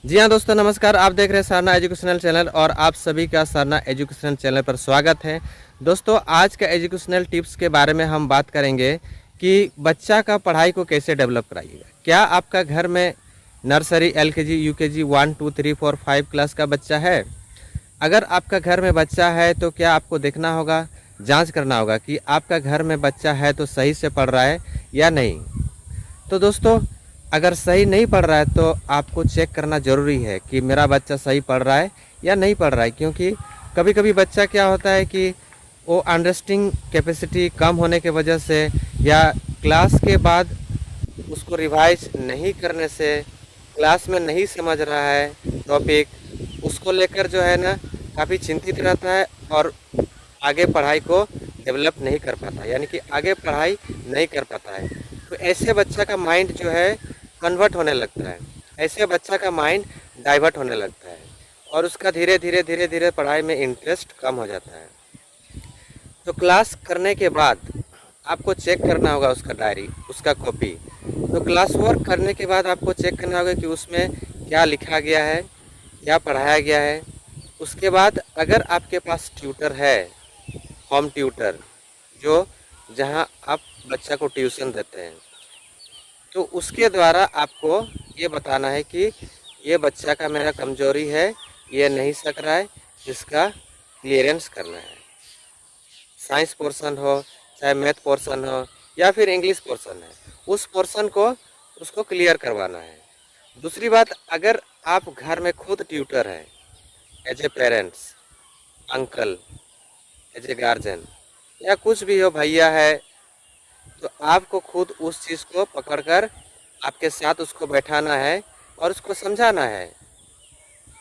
जी हाँ दोस्तों, नमस्कार। आप देख रहे हैं सारना एजुकेशनल चैनल और आप सभी का सारना एजुकेशनल चैनल पर स्वागत है। दोस्तों, आज का एजुकेशनल टिप्स के बारे में हम बात करेंगे कि बच्चा का पढ़ाई को कैसे डेवलप कराइएगा। क्या आपका घर में नर्सरी, एलकेजी, यूकेजी 1, 2, 3, 4, 5 क्लास का बच्चा है? अगर आपका घर में बच्चा है तो क्या आपको देखना होगा, जांच करना होगा कि आपका घर में बच्चा है तो सही से पढ़ रहा है या नहीं। तो दोस्तों, अगर सही नहीं पढ़ रहा है तो आपको चेक करना ज़रूरी है कि मेरा बच्चा सही पढ़ रहा है या नहीं पढ़ रहा है। क्योंकि कभी कभी बच्चा क्या होता है कि वो अंडरस्टैंडिंग कैपेसिटी कम होने के वजह से या क्लास के बाद उसको रिवाइज नहीं करने से, क्लास में नहीं समझ रहा है टॉपिक, उसको लेकर जो है ना काफ़ी चिंतित रहता है और आगे पढ़ाई को डेवलप नहीं कर पाता, यानी कि आगे पढ़ाई नहीं कर पाता है। तो ऐसे बच्चा का माइंड जो है कन्वर्ट होने लगता है, ऐसे बच्चा का माइंड डाइवर्ट होने लगता है और उसका धीरे धीरे धीरे धीरे पढ़ाई में इंटरेस्ट कम हो जाता है। तो क्लास करने के बाद आपको चेक करना होगा उसका डायरी, उसका कॉपी। तो क्लास वर्क करने के बाद आपको चेक करना होगा कि उसमें क्या लिखा गया है, क्या पढ़ाया गया है। उसके बाद अगर आपके पास ट्यूटर है, होम ट्यूटर, जो जहां आप बच्चा को ट्यूशन देते हैं, तो उसके द्वारा आपको ये बताना है कि ये बच्चा का मेरा कमजोरी है, ये नहीं सक रहा है, इसका क्लियरेंस करना है। साइंस पोर्शन हो, चाहे मैथ पोर्शन हो या फिर इंग्लिश पोर्शन है, उस पोर्शन को उसको क्लियर करवाना है। दूसरी बात, अगर आप घर में खुद ट्यूटर हैं, as a parents, uncle, as a guardian या कुछ भी हो, भैया है, तो आपको खुद उस चीज़ को पकड़कर आपके साथ उसको बैठाना है और उसको समझाना है,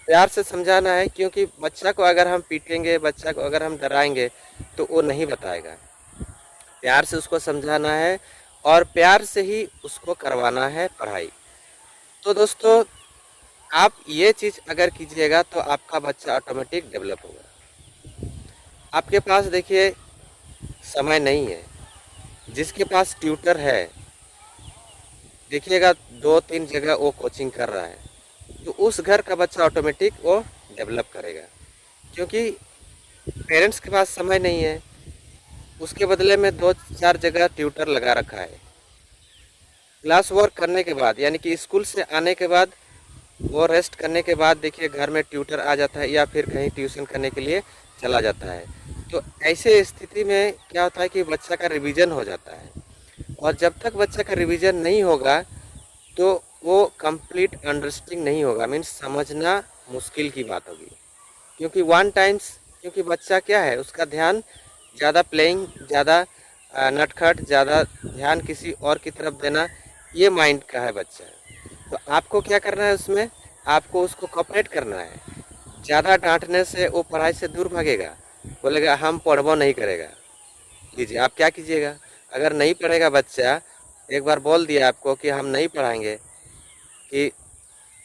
प्यार से समझाना है। क्योंकि बच्चा को अगर हम पीटेंगे, बच्चा को अगर हम डराएंगे तो वो नहीं बताएगा। प्यार से उसको समझाना है और प्यार से ही उसको करवाना है पढ़ाई। तो दोस्तों, आप ये चीज़ अगर कीजिएगा तो आपका बच्चा ऑटोमेटिक डेवलप होगा। आपके पास देखिए समय नहीं है, जिसके पास ट्यूटर है, देखिएगा 2-3 जगह वो कोचिंग कर रहा है, तो उस घर का बच्चा ऑटोमेटिक वो डेवलप करेगा। क्योंकि पेरेंट्स के पास समय नहीं है, उसके बदले में 2-4 जगह ट्यूटर लगा रखा है। क्लास वर्क करने के बाद, यानी कि स्कूल से आने के बाद, वो रेस्ट करने के बाद देखिए घर में ट्यूटर आ जाता है या फिर कहीं ट्यूशन करने के लिए चला जाता है। तो ऐसे स्थिति में क्या होता है कि बच्चा का रिवीजन हो जाता है, और जब तक बच्चा का रिवीजन नहीं होगा तो वो कंप्लीट अंडरस्टैंडिंग नहीं होगा, मीन्स समझना मुश्किल की बात होगी। क्योंकि वन टाइम्स, क्योंकि बच्चा क्या है, उसका ध्यान ज़्यादा प्लेइंग, ज़्यादा नटखट, ज़्यादा ध्यान किसी और की तरफ देना, ये माइंड का है बच्चा। तो आपको क्या करना है, उसमें आपको उसको कोऑपरेट करना है। ज़्यादा डांटने से वो पढ़ाई से दूर भागेगा, बोलेगा हम पढ़बो नहीं करेगा। लीजिए, आप क्या कीजिएगा, अगर नहीं पढ़ेगा बच्चा, एक बार बोल दिया आपको कि हम नहीं पढ़ाएंगे, कि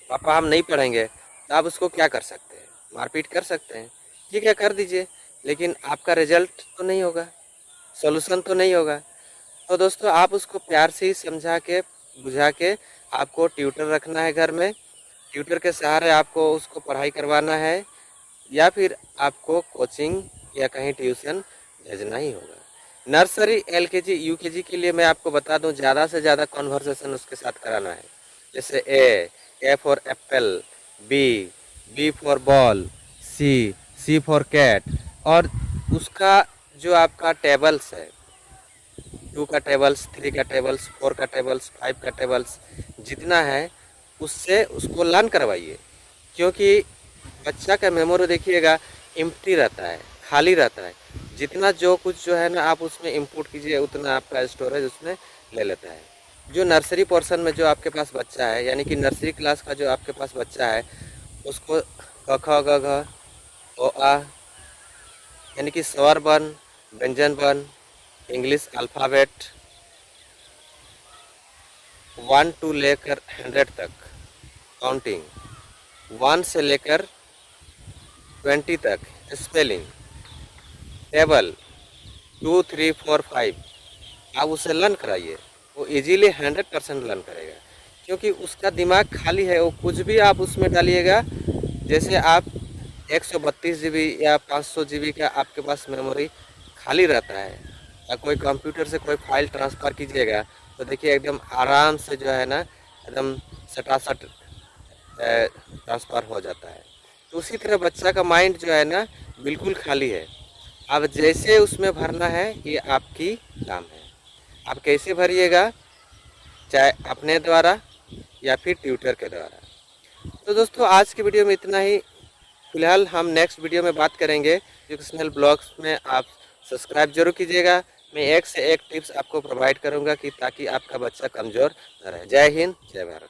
पापा हम नहीं पढ़ेंगे, तो आप उसको क्या कर सकते हैं, मारपीट कर सकते हैं। ठीक है, कर दीजिए, लेकिन आपका रिजल्ट तो नहीं होगा, सॉल्यूशन तो नहीं होगा। तो दोस्तों, आप उसको प्यार से ही समझा के, बुझा के, आपको ट्यूटर रखना है घर में। ट्यूटर के सहारे आपको उसको पढ़ाई करवाना है, या फिर आपको कोचिंग या कहीं ट्यूशन भेजना ही होगा। नर्सरी, एलकेजी, यूकेजी के लिए मैं आपको बता दूं, ज़्यादा से ज़्यादा कॉन्वर्सेशन उसके साथ कराना है। जैसे A for apple, B, B for ball, C, C for cat. और उसका जो आपका टेबल्स है, 2 का टेबल्स, 3 का टेबल्स, 4 का टेबल्स, 5 का टेबल्स, जितना है उससे उसको लर्न करवाइए। क्योंकि बच्चा का मेमोरी देखिएगा एम्प्टी रहता है, खाली रहता है। जितना जो कुछ जो है ना आप उसमें इनपुट कीजिए, उतना आपका स्टोरेज उसमें ले लेता है। जो नर्सरी पोर्शन में जो आपके पास बच्चा है, यानी कि नर्सरी क्लास का जो आपके पास बच्चा है, उसको क ख ग घ ओ आ, यानी कि स्वर वर्ण, व्यंजन वर्ण, इंग्लिश अल्फ़ाबेट 1 टू लेकर 100 तक काउंटिंग, 1 से लेकर 20 तक स्पेलिंग, टेबल 2, 3, 4, 5, आप उसे लर्न कराइए, वो इजीली 100% लर्न करेगा। क्योंकि उसका दिमाग खाली है, वो कुछ भी आप उसमें डालिएगा। जैसे आप 132 GB या 500 GB का आपके पास मेमोरी खाली रहता है, या कोई कंप्यूटर से कोई फाइल ट्रांसफ़र कीजिएगा तो देखिए एकदम आराम से जो है ना, एकदम सटासट ट्रांसफ़र हो जाता है। तो उसी तरह बच्चा का माइंड जो है ना, बिल्कुल खाली है। अब जैसे उसमें भरना है ये आपकी काम है, आप कैसे भरिएगा, चाहे अपने द्वारा या फिर ट्यूटर के द्वारा। तो दोस्तों आज की वीडियो में इतना ही। फिलहाल हम नेक्स्ट वीडियो में बात करेंगे एजुकेशनल ब्लॉग्स में। आप सब्सक्राइब जरूर कीजिएगा। मैं एक से एक टिप्स आपको प्रोवाइड करूंगा कि ताकि आपका बच्चा कमज़ोर न रहे। जय हिंद, जय भारत।